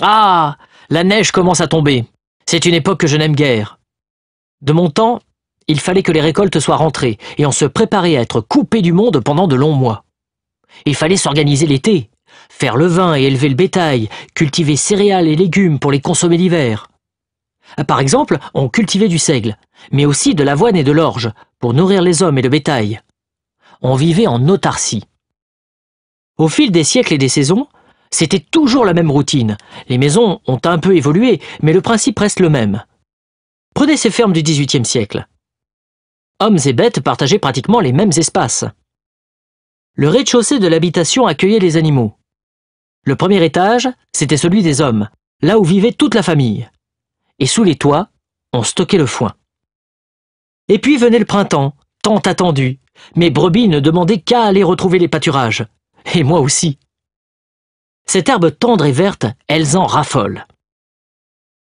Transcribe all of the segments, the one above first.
Ah! La neige commence à tomber. C'est une époque que je n'aime guère. De mon temps, il fallait que les récoltes soient rentrées, et on se préparait à être coupé du monde pendant de longs mois. Il fallait s'organiser l'été, faire le vin et élever le bétail, cultiver céréales et légumes pour les consommer l'hiver. Par exemple, on cultivait du seigle, mais aussi de l'avoine et de l'orge, pour nourrir les hommes et le bétail. On vivait en autarcie. Au fil des siècles et des saisons, c'était toujours la même routine. Les maisons ont un peu évolué, mais le principe reste le même. Prenez ces fermes du XVIIIe siècle. Hommes et bêtes partageaient pratiquement les mêmes espaces. Le rez-de-chaussée de l'habitation accueillait les animaux. Le premier étage, c'était celui des hommes, là où vivait toute la famille. Et sous les toits, on stockait le foin. Et puis venait le printemps, tant attendu. Mes brebis ne demandaient qu'à aller retrouver les pâturages. Et moi aussi. Cette herbe tendre et verte, elles en raffolent.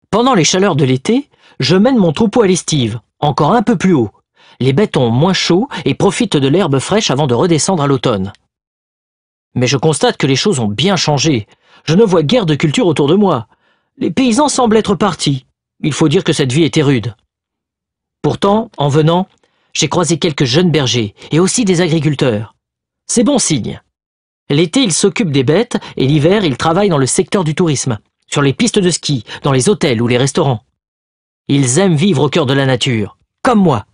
Pendant les chaleurs de l'été, je mène mon troupeau à l'estive, encore un peu plus haut. Les bêtes ont moins chaud et profitent de l'herbe fraîche avant de redescendre à l'automne. Mais je constate que les choses ont bien changé. Je ne vois guère de culture autour de moi. Les paysans semblent être partis. Il faut dire que cette vie était rude. Pourtant, en venant, j'ai croisé quelques jeunes bergers et aussi des agriculteurs. C'est bon signe. L'été, ils s'occupent des bêtes et l'hiver, ils travaillent dans le secteur du tourisme, sur les pistes de ski, dans les hôtels ou les restaurants. Ils aiment vivre au cœur de la nature, comme moi.